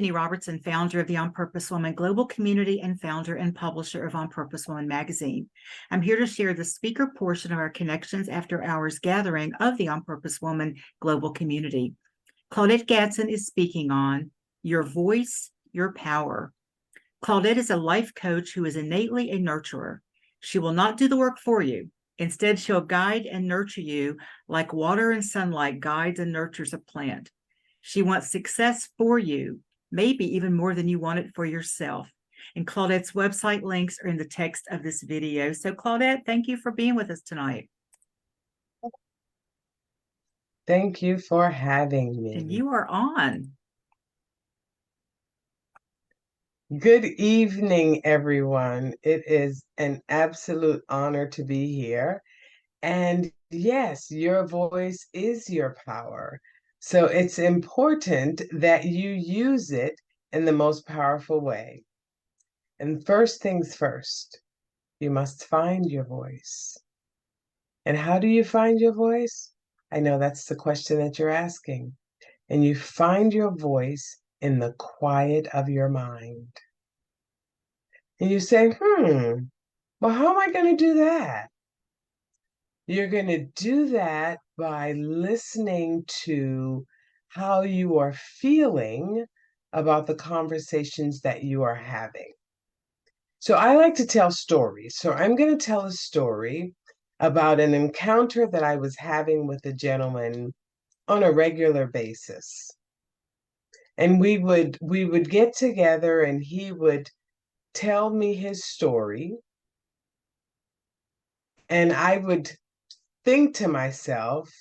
Tiffany Robertson, founder of the On Purpose Woman Global Community and founder and publisher of On Purpose Woman magazine. I'm here to share the speaker portion of our Connections After Hours gathering of the On Purpose Woman Global Community. Claudette Gadsden is speaking on Your Voice, Your Power. Claudette is a life coach who is innately a nurturer. She will not do the work for you. Instead, she'll guide and nurture you like water and sunlight guides and nurtures a plant. She wants success for you, maybe even more than you want it for yourself. And Claudette's website links are in the text of this video. So Claudette, thank you for being with us tonight. Thank you for having me. And you are on. Good evening, everyone. It is an absolute honor to be here. And yes, your voice is your power. So it's important that you use it in the most powerful way. And first things first, you must find your voice. And how do you find your voice? I know that's the question that you're asking. And you find your voice in the quiet of your mind. And you say, well, how am I going to do that? You're going to do that by listening to how you are feeling about the conversations that you are having. So I like to tell stories. So I'm going to tell a story about an encounter that I was having with a gentleman on a regular basis. And we would get together and he would tell me his story. And I would think to myself,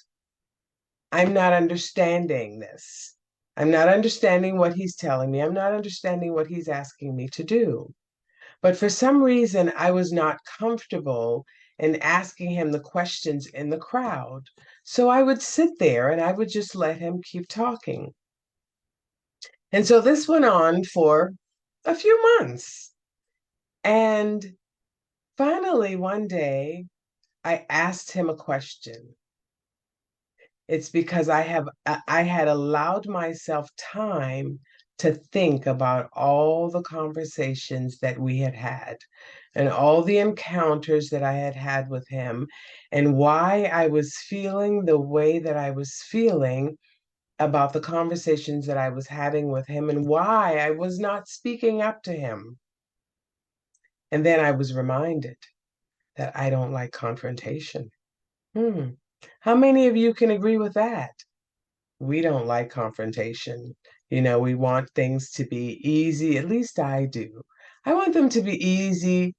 I'm not understanding this. I'm not understanding what he's telling me. I'm not understanding what he's asking me to do. But for some reason, I was not comfortable in asking him the questions in the crowd. So I would sit there and I would just let him keep talking. And so this went on for a few months. And finally, one day, I asked him a question. It's because I had allowed myself time to think about all the conversations that we had had and all the encounters that I had had with him and why I was feeling the way that I was feeling about the conversations that I was having with him and why I was not speaking up to him. And then I was reminded that I don't like confrontation. How many of you can agree with that? We don't like confrontation. We want things to be easy. At least I do. I want them to be easy,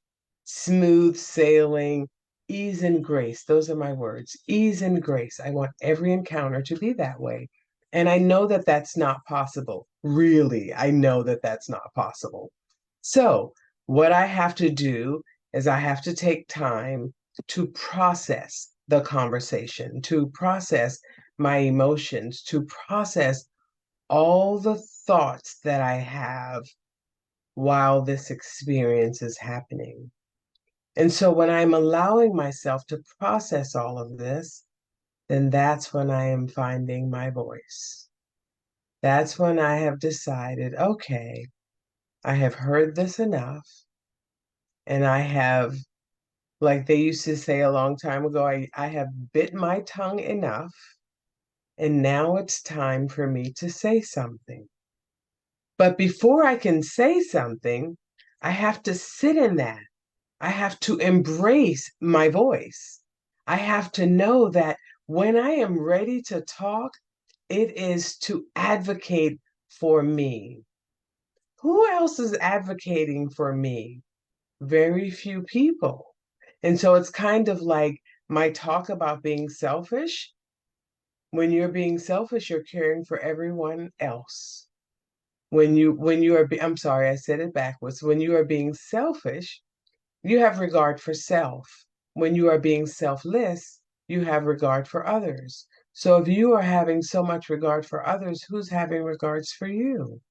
smooth sailing, ease and grace. Those are my words. Ease and grace. I want every encounter to be that way. And I know that that's not possible. Really, I know that that's not possible. So what I have to do is I have to take time to process the conversation, to process my emotions, to process all the thoughts that I have while this experience is happening. And so when I'm allowing myself to process all of this, then that's when I am finding my voice. That's when I have decided, okay, I have heard this enough, and I have, like they used to say a long time ago, I have bit my tongue enough, and now it's time for me to say something. But before I can say something, I have to sit in that. I have to embrace my voice. I have to know that when I am ready to talk, it is to advocate for me. Who else is advocating for me? Very few people. And so it's kind of like my talk about being selfish. When you're being selfish, you're caring for everyone else. When you are, I'm sorry, I said it backwards. When you are being selfish, you have regard for self. When you are being selfless, you have regard for others. So if you are having so much regard for others, who's having regards for you?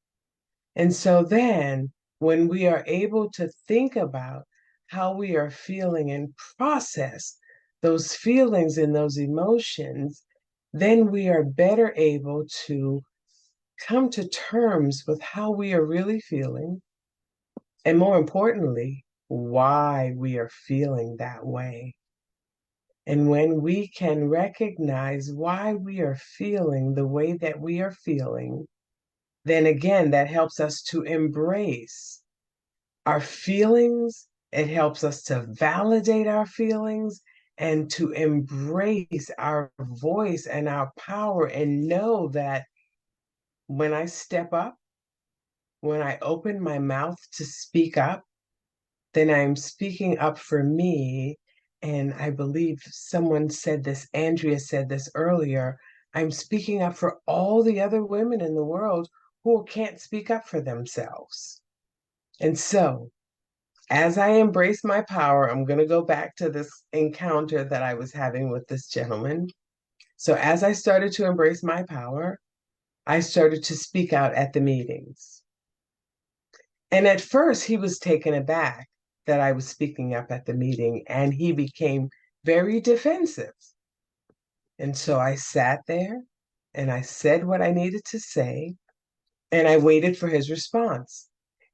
And so then when we are able to think about how we are feeling and process those feelings and those emotions, then we are better able to come to terms with how we are really feeling, and more importantly, why we are feeling that way. And when we can recognize why we are feeling the way that we are feeling, then again, that helps us to embrace our feelings. It helps us to validate our feelings and to embrace our voice and our power and know that when I step up, when I open my mouth to speak up, then I'm speaking up for me. And I believe someone said this, Andrea said this earlier, I'm speaking up for all the other women in the world who can't speak up for themselves. And so, as I embrace my power, I'm going to go back to this encounter that I was having with this gentleman. So, as I started to embrace my power, I started to speak out at the meetings. And at first, he was taken aback that I was speaking up at the meeting, and he became very defensive. And so I sat there and I said what I needed to say, and I waited for his response.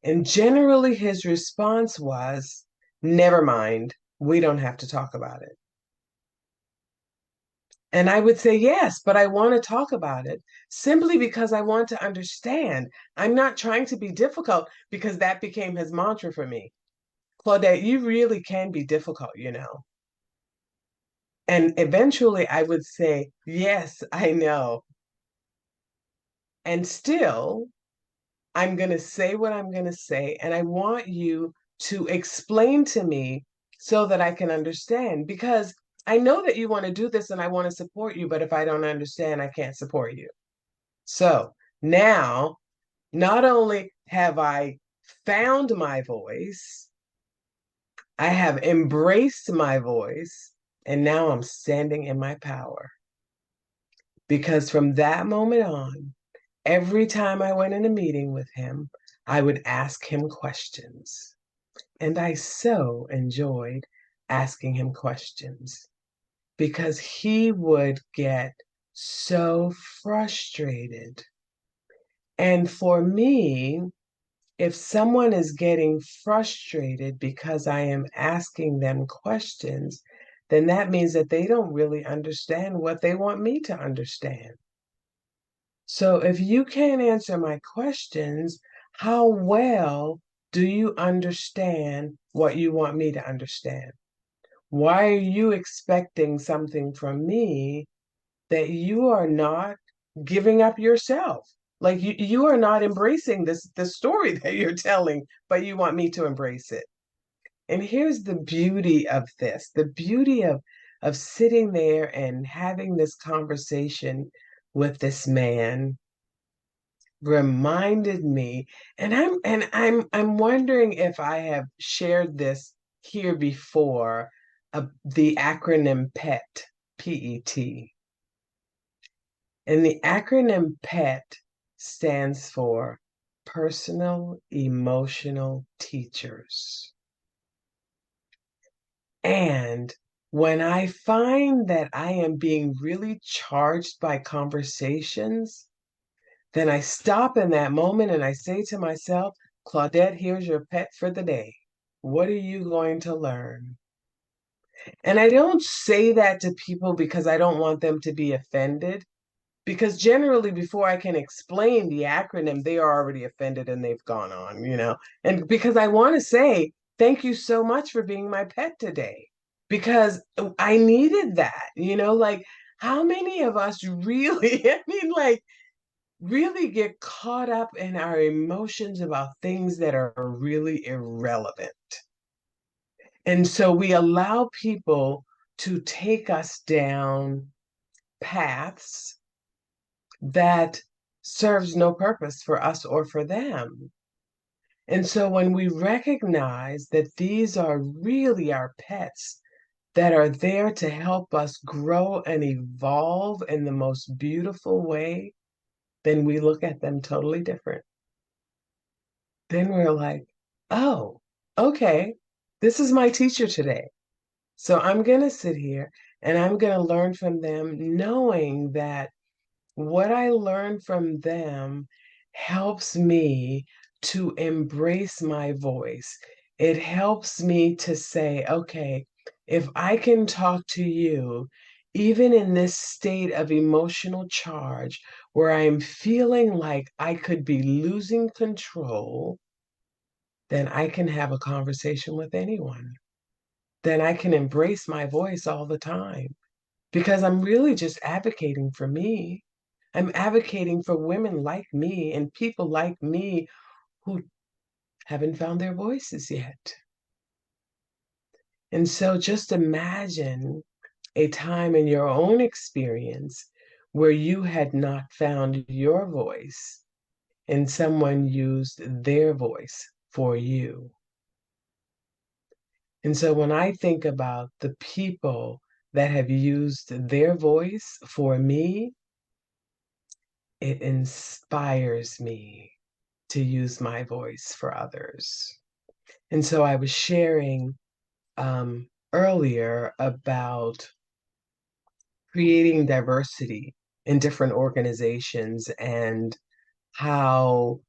And generally, his response was, never mind, we don't have to talk about it. And I would say, yes, but I want to talk about it simply because I want to understand. I'm not trying to be difficult because that became his mantra for me. Claudette, you really can be difficult, you know. And eventually I would say, yes, I know. And still, I'm going to say what I'm going to say. And I want you to explain to me so that I can understand. Because I know that you want to do this and I want to support you. But if I don't understand, I can't support you. So now, not only have I found my voice, I have embraced my voice, and now I'm standing in my power. Because from that moment on, every time I went in a meeting with him, I would ask him questions. And I so enjoyed asking him questions because he would get so frustrated. And for me, if someone is getting frustrated because I am asking them questions, then that means that they don't really understand what they want me to understand. So if you can't answer my questions, how well do you understand what you want me to understand? Why are you expecting something from me that you are not giving up yourself? Like you are not embracing the story that you're telling, but you want me to embrace it. And here's the beauty of this, the beauty of sitting there and having this conversation with this man reminded me, and I'm wondering if I have shared this here before, the acronym PET, P-E-T. And the acronym PET stands for Personal Emotional Teachers. And when I find that I am being really charged by conversations, then I stop in that moment and I say to myself, Claudette, here's your pet for the day. What are you going to learn? And I don't say that to people because I don't want them to be offended. Because generally, before I can explain the acronym, they are already offended and they've gone on, you know. And because I want to say, thank you so much for being my pet today. Because I needed that, you know, like how many of us really, I mean, like, really get caught up in our emotions about things that are really irrelevant. And so we allow people to take us down paths that serves no purpose for us or for them. And so when we recognize that these are really our pets that are there to help us grow and evolve in the most beautiful way, then we look at them totally different. Then we're like, oh, okay, this is my teacher today. So I'm going to sit here and I'm going to learn from them, knowing that what I learn from them helps me to embrace my voice. It helps me to say, okay, if I can talk to you, even in this state of emotional charge where I'm feeling like I could be losing control, then I can have a conversation with anyone. Then I can embrace my voice all the time because I'm really just advocating for me. I'm advocating for women like me and people like me who haven't found their voices yet. And so just imagine a time in your own experience where you had not found your voice and someone used their voice for you. And so when I think about the people that have used their voice for me, it inspires me to use my voice for others. And so I was sharing earlier about creating diversity in different organizations and how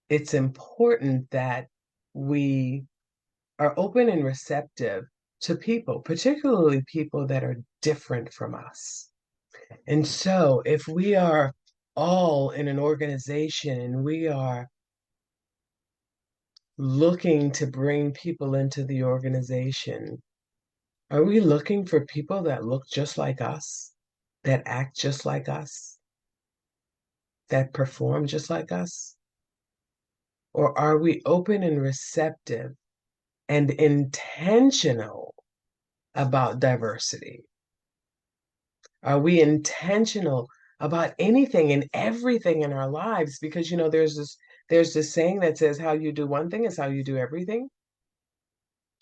it's important that we are open and receptive to people, particularly people that are different from us. And so if we are all in an organization and we are looking to bring people into the organization, are we looking for people that look just like us, that act just like us, that perform just like us? Or are we open and receptive and intentional about diversity? Are we intentional about anything and everything in our lives? Because there's this saying that says how you do one thing is how you do everything.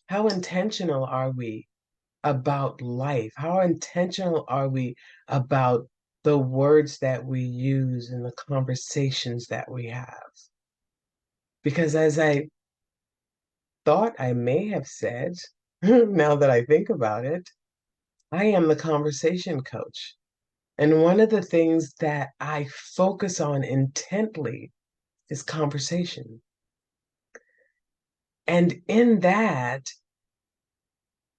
How intentional are we about life? How intentional are we about the words that we use and the conversations that we have? Because as I thought I may have said, now that I think about it, I am the conversation coach. And one of the things that I focus on intently is conversation. And in that,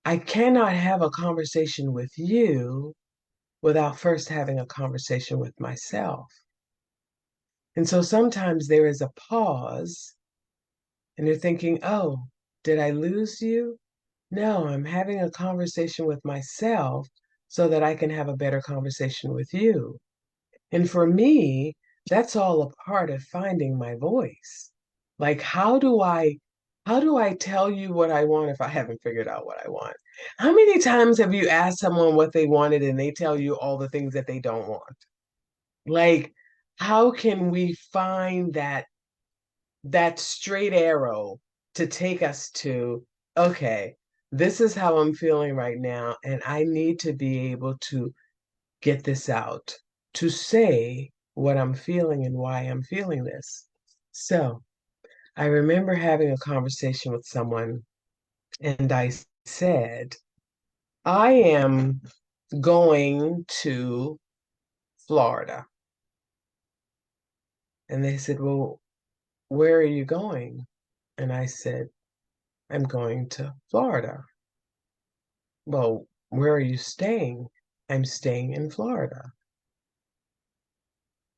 I cannot have a conversation with you without first having a conversation with myself. And so sometimes there is a pause and you're thinking, oh, did I lose you? No, I'm having a conversation with myself so that I can have a better conversation with you. And for me, that's all a part of finding my voice. Like, how do I tell you what I want if I haven't figured out what I want? How many times have you asked someone what they wanted and they tell you all the things that they don't want? Like, how can we find that straight arrow to take us to, okay, this is how I'm feeling right now, and I need to be able to get this out, to say what I'm feeling and why I'm feeling this. So I remember having a conversation with someone, and I said, I am going to Florida. And they said, well, where are you going? And I said, I'm going to Florida. Well, where are you staying? I'm staying in Florida.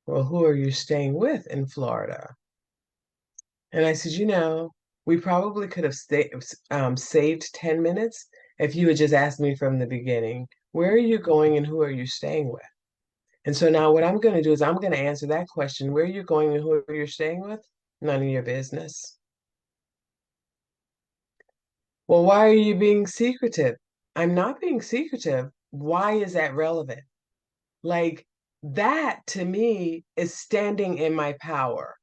Well, who are you staying with in Florida? And I said, we probably could have saved 10 minutes if you had just asked me from the beginning, where are you going and who are you staying with? And so now what I'm going to do is I'm going to answer that question, where are you going and who are you staying with? None of your business. Well, why are you being secretive? I'm not being secretive. Why is that relevant? Like, that to me is standing in my power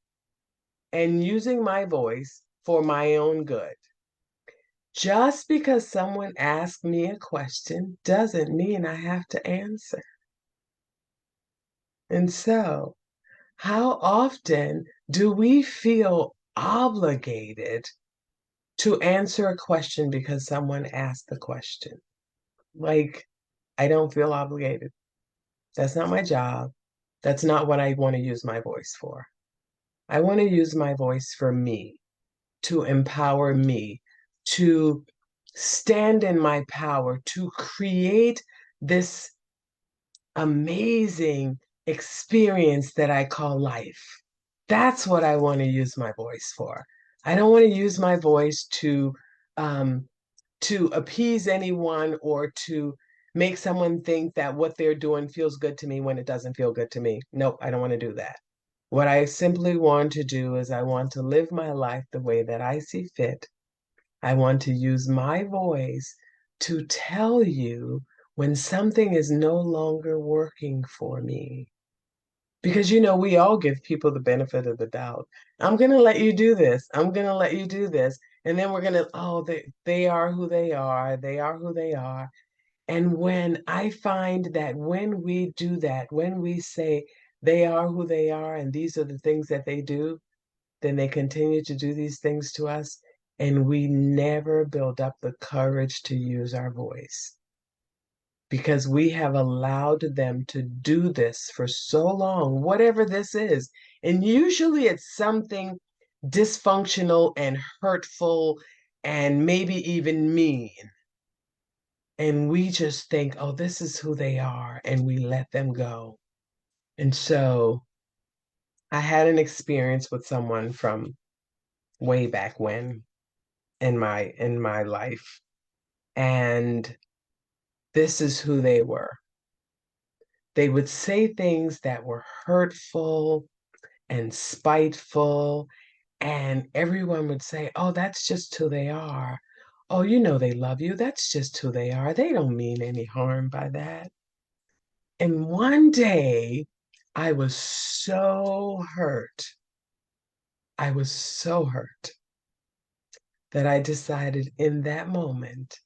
and using my voice for my own good. Just because someone asks me a question doesn't mean I have to answer. And so, how often do we feel obligated to answer a question because someone asked the question? Like, I don't feel obligated. That's not my job. That's not what I want to use my voice for. I want to use my voice for me, to empower me, to stand in my power, to create this amazing experience that I call life. That's what I want to use my voice for. I don't want to use my voice um, to appease anyone or to make someone think that what they're doing feels good to me when it doesn't feel good to me. Nope, I don't want to do that. What I simply want to do is I want to live my life the way that I see fit. I want to use my voice to tell you when something is no longer working for me. Because, we all give people the benefit of the doubt. I'm going to let you do this. I'm going to let you do this. And then we're going to, oh, they are who they are. They are who they are. And when I find that when we do that, when we say they are who they are and these are the things that they do, then they continue to do these things to us. And we never build up the courage to use our voice because we have allowed them to do this for so long, whatever this is. And usually it's something dysfunctional and hurtful and maybe even mean. And we just think, oh, this is who they are, and we let them go. And so I had an experience with someone from way back when in my life. And this is who they were. They would say things that were hurtful and spiteful, and everyone would say, oh, that's just who they are. Oh, they love you. That's just who they are. They don't mean any harm by that. And one day, I was so hurt. I was so hurt that I decided in that moment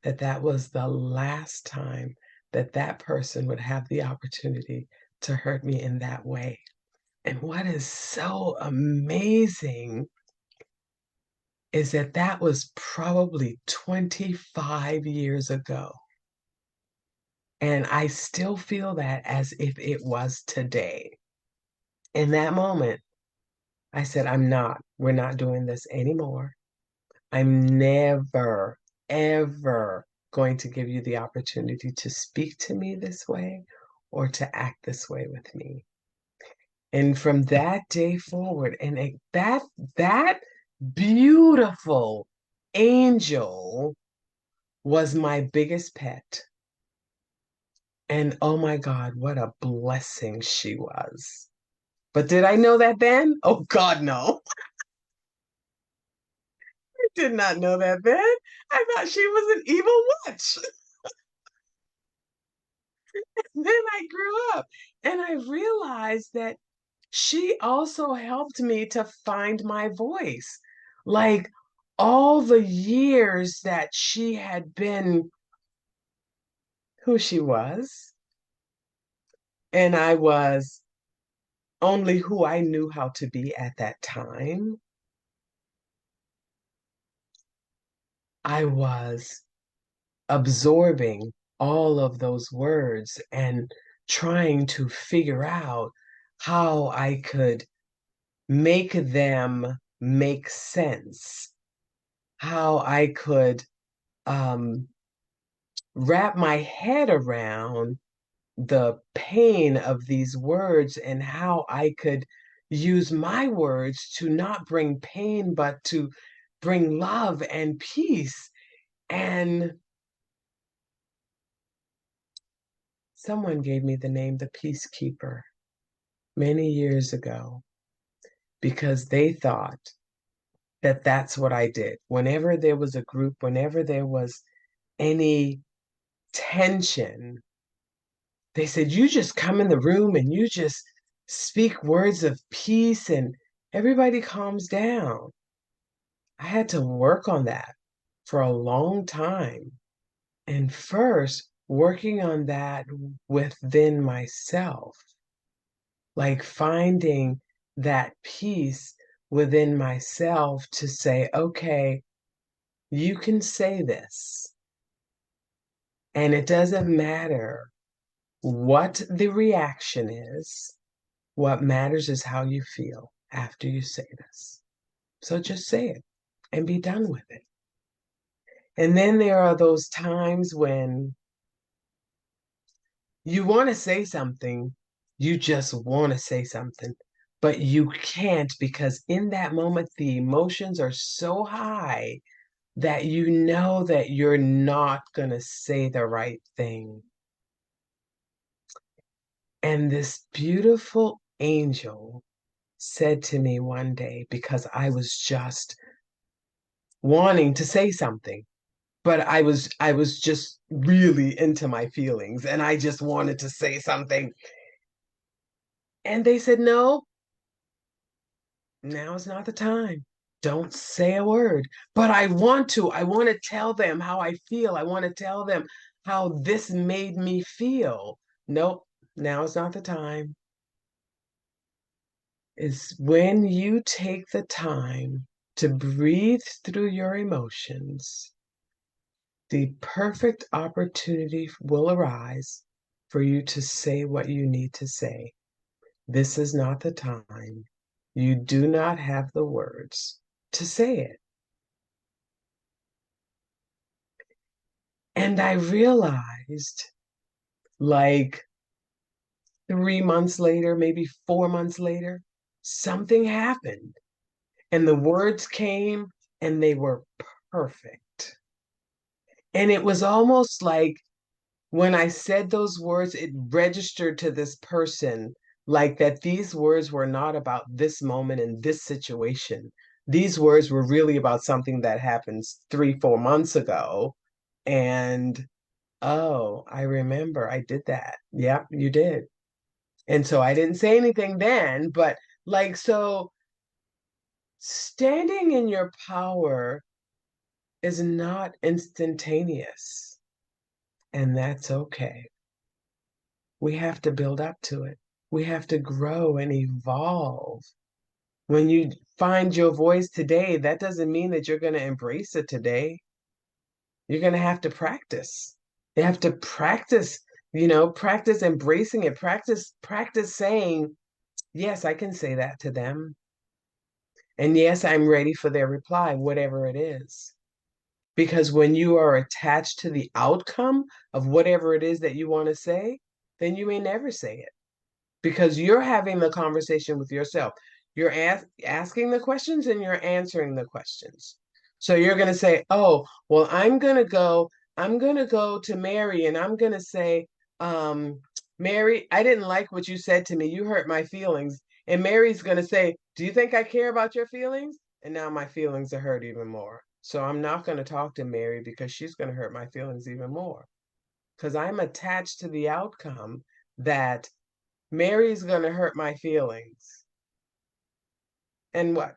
that that was the last time that that person would have the opportunity to hurt me in that way. And what is so amazing is that that was probably 25 years ago. And I still feel that as if it was today. In that moment, I said, we're not doing this anymore. I'm never, ever going to give you the opportunity to speak to me this way or to act this way with me. And from that day forward, and that beautiful angel was my biggest pet. And oh my God, what a blessing she was. But did I know that then? Oh God, no. I did not know that then. I thought she was an evil witch. Then I grew up and I realized that she also helped me to find my voice. Like all the years that she had been who she was, and I was only who I knew how to be at that time, I was absorbing all of those words and trying to figure out how I could make them make sense, how I could um, wrap my head around the pain of these words and how I could use my words to not bring pain, but to bring love and peace. And someone gave me the name the Peacekeeper many years ago because they thought that that's what I did. Whenever there was a group, whenever there was any tension, they said, you just come in the room and you just speak words of peace and everybody calms down. I had to work on that for a long time. And first, working on that within myself, like finding that peace within myself to say, okay, you can say this. And it doesn't matter what the reaction is. What matters is how you feel after you say this. So just say it and be done with it. And then there are those times when you want to say something, you just want to say something, but you can't because in that moment, the emotions are so high that you know that you're not going to say the right thing. And this beautiful angel said to me one day, because I was just wanting to say something, but I was just really into my feelings and I just wanted to say something. And they said, no, now is not the time. Don't say a word. But I want to. I want to tell them how I feel. I want to tell them how this made me feel. Nope, now is not the time. Is when you take the time to breathe through your emotions, the perfect opportunity will arise for you to say what you need to say. This is not the time. You do not have the words to say it. And I realized like 3 months later, maybe 4 months later, something happened and the words came and they were perfect. And it was almost like when I said those words, it registered to this person like that these words were not about this moment and this situation. These words were really about something that happened 3, 4 months ago. And oh, I remember I did that. Yep, you did. And so I didn't say anything then, but like, so standing in your power is not instantaneous, and that's okay. We have to build up to it. We have to grow and evolve. When you find your voice today, that doesn't mean that you're going to embrace it today. You're going to have to practice. You have to practice, practice embracing it, practice saying, yes, I can say that to them. And yes, I'm ready for their reply, whatever it is. Because when you are attached to the outcome of whatever it is that you want to say, then you may never say it because you're having the conversation with yourself. You're asking the questions and you're answering the questions. So you're going to say, oh, well, I'm going to go to Mary and I'm going to say, Mary, I didn't like what you said to me. You hurt my feelings. And Mary's going to say, do you think I care about your feelings? And now my feelings are hurt even more. So I'm not going to talk to Mary because she's going to hurt my feelings even more because I'm attached to the outcome that Mary's going to hurt my feelings. And what?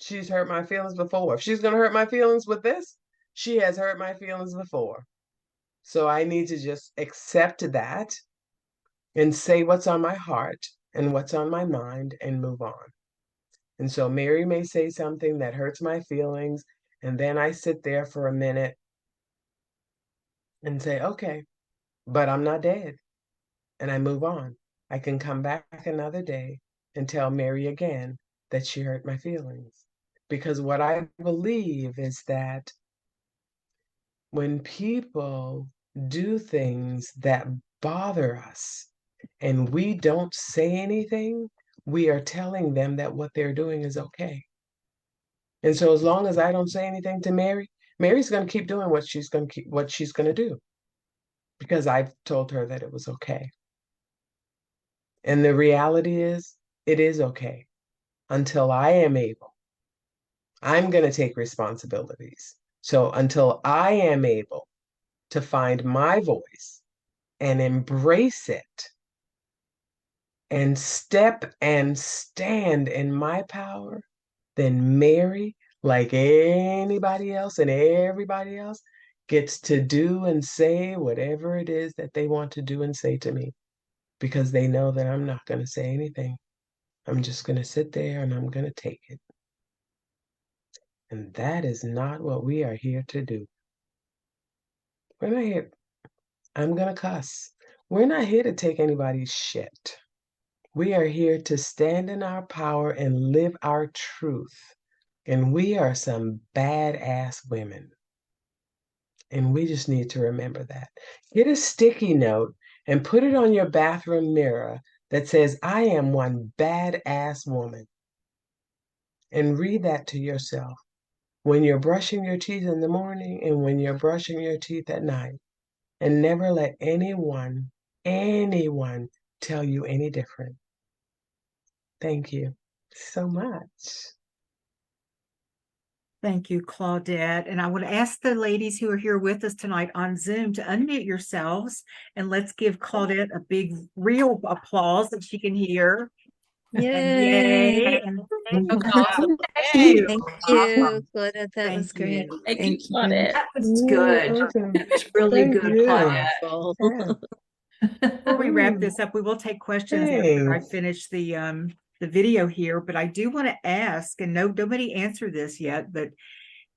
She's hurt my feelings before. If she's going to hurt my feelings with this, she has hurt my feelings before. So I need to just accept that and say what's on my heart and what's on my mind and move on. And so Mary may say something that hurts my feelings. And then I sit there for a minute and say, okay, but I'm not dead. And I move on. I can come back another day and tell Mary again that she hurt my feelings. Because what I believe is that when people do things that bother us and we don't say anything, we are telling them that what they're doing is okay. And so as long as I don't say anything to Mary, Mary's going to keep doing what she's going to do because I've told her that it was okay. And the reality is, it is okay until I am able. I'm going to take responsibilities. So until I am able to find my voice and embrace it and step and stand in my power, then Mary, like anybody else and everybody else, gets to do and say whatever it is that they want to do and say to me because they know that I'm not going to say anything. I'm just going to sit there and I'm going to take it. And that is not what we are here to do. We're not here. I'm going to cuss. We're not here to take anybody's shit. We are here to stand in our power and live our truth. And we are some badass women. And we just need to remember that. Get a sticky note and put it on your bathroom mirror that says, I am one badass woman. And read that to yourself when you're brushing your teeth in the morning and when you're brushing your teeth at night. And never let anyone tell you any different. Thank you so much. Thank you, Claudette. And I would ask the ladies who are here with us tonight on Zoom to unmute yourselves, and let's give Claudette a big, real applause that she can hear. Yay! And Thank you. thank you. Thank you, Claudette. That was Thank great. you. Thank you, Claudette. That was Yeah, good. awesome. That was really Thank good, you. Claudette. Yeah. Before we wrap this up, we will take questions after I Thanks. finish the video here, but I do want to ask, and nobody answered this yet, but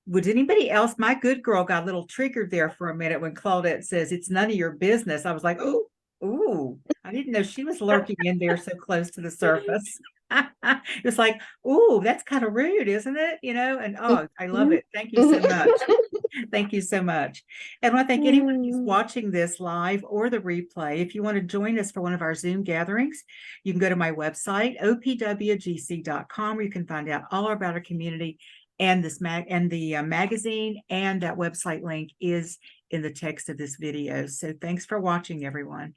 would anybody else, my good girl got a little triggered there for a minute when Claudette says it's none of your business. I was like, oh, ooh, I didn't know she was lurking in there so close to the surface. It's like, ooh, that's kind of rude, isn't it? You know, and oh, I love it. Thank you so much. Thank you so much. And I want to thank anyone who's watching this live or the replay. If you want to join us for one of our Zoom gatherings, you can go to my website, opwgc.com, where you can find out all about our community and this magazine, and that website link is in the text of this video. So thanks for watching, everyone.